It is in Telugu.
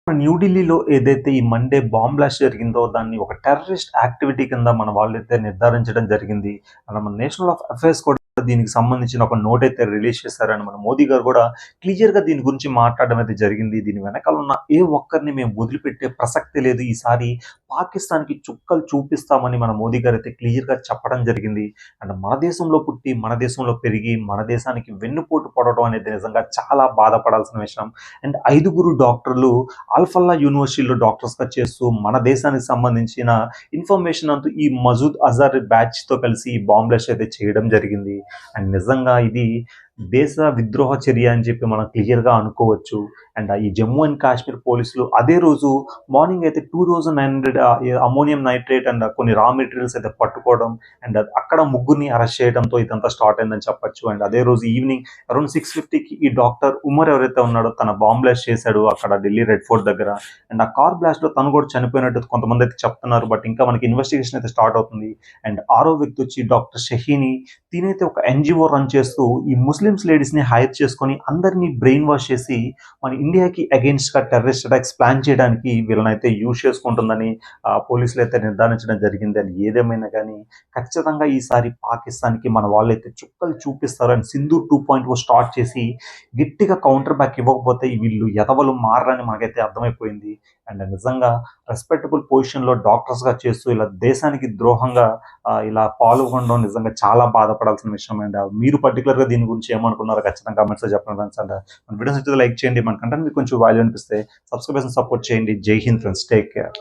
న్యూఢిల్లీలో ఏదైతే ఈ మండే బాంబ్ బ్లాస్ట్ జరిగిందో దాన్ని ఒక టెర్రరిస్ట్ యాక్టివిటీ కింద మన వాళ్ళైతే నిర్ధారించడం జరిగింది. అలా మన నేషనల్ ఆఫ్ అఫైర్స్ కూడా దీనికి సంబంధించిన ఒక నోట్ అయితే రిలీజ్ చేశారని మన మోదీ గారు కూడా క్లియర్‌గా దీని గురించి మాట్లాడడం అయితే జరిగింది. దీని వెనకాల ఉన్న ఏ ఒక్కరిని మేము వదిలిపెట్టే ప్రసక్తే లేదు. ఈసారి పాకిస్తాన్‌కి చుక్కలు చూపిస్తామని మన మోదీ గారైతే క్లియర్‌గా చెప్పడం జరిగింది. అండ్ మన దేశంలో పుట్టి, మన దేశంలో పెరిగి, మన దేశానికి వెన్నుపోటు పొడవడం అనేది నిజంగా చాలా బాధపడాల్సిన విషయం. అండ్ 5గురు డాక్టర్లు ఆల్ఫల్లా యూనివర్సిటీలో డాక్టర్స్‌గా చేస్తూ మన దేశానికి సంబంధించిన ఇన్ఫర్మేషన్ అంటూ ఈ మసూద్ అజర్ బ్యాచ్‌తో కలిసి ఈ బాంబ్ బ్లాస్ట్ అయితే చేయడం జరిగింది. అండ్ నిజంగా ఇది దేశ విద్రోహ చర్య అని చెప్పి మనం క్లియర్‌గా అనుకోవచ్చు. అండ్ ఈ జమ్మూ అండ్ కాశ్మీర్ పోలీసులు అదే రోజు మార్నింగ్ అయితే 2900 అమ్మోనియం నైట్రేట్ అండ్ కొన్ని రా మెటీరియల్స్ అయితే పట్టుకోవడం అండ్ అక్కడ ముగ్గురిని అరెస్ట్ చేయడంతో ఇదంతా స్టార్ట్ అయిందని చెప్పొచ్చు. అండ్ అదే రోజు ఈవినింగ్ అరౌండ్ 6:50కి ఈ డాక్టర్ ఉమర్ ఎవరైతే ఉన్నాడో తన బాంబ్ బ్లాస్ట్ చేశాడు అక్కడ ఢిల్లీ రెడ్ ఫోర్ట్ దగ్గర. అండ్ ఆ కార్ బ్లాస్ట్‌లో తను కూడా చనిపోయినట్టు కొంతమంది అయితే చెప్తున్నారు. బట్ ఇంకా మనకి ఇన్వెస్టిగేషన్ అయితే స్టార్ట్ అవుతుంది. అండ్ ఆరో వ్యక్తి వచ్చి డాక్టర్ షహీని. తినైతే ఒక ఎన్‌జీఓ రన్ చేస్తూ ఈ ముస్లిమ్స్ లేడీస్‌ని హైర్ చేసుకొని అందరిని బ్రెయిన్ వాష్ చేసి మన ఇండియాకి అగెయిన్స్ట్‌గా టెర్రరిస్ట్ అటాక్స్ ప్లాన్ చేయడానికి వీళ్ళనైతే యూజ్ చేసుకుంటుందని పోలీసులు అయితే నిర్ధారించడం జరిగింది. అది ఏదేమైనా గానీ ఖచ్చితంగా ఈసారి పాకిస్తాన్‌కి మన వాళ్ళైతే చుక్కలు చూపిస్తారు. అండ్ సింధూర్ 2.0 స్టార్ట్ చేసి గట్టిగా కౌంటర్ బ్యాక్ ఇవ్వకపోతే వీళ్ళు ఎదవలు మారరని మనకైతే అర్థమైపోయింది. అండ్ నిజంగా రెస్పెక్టబుల్ పొజిషన్‌లో డాక్టర్స్‌గా చేస్తూ ఇలా దేశానికి ద్రోహంగా ఇలా పాల్గొనడం నిజంగా చాలా బాధపడాల్సిన విషయం. అండ్ మీరు పర్టిక్యులర్‌గా దీని గురించి ఏమనుకున్నారో ఖచ్చితంగా కామెంట్స్‌లో చెప్పండి ఫ్రెండ్స్. అండ్ మన వీడియోస్ నచ్చితే లైక్ చేయండి. మన కంటెంట్ మీకు కొంచెం వాల్యూ అనిపిస్తే సబ్స్క్రైబ్ చేసి సపోర్ట్ చేయండి. జై హింద్ ఫ్రెండ్స్. Take care.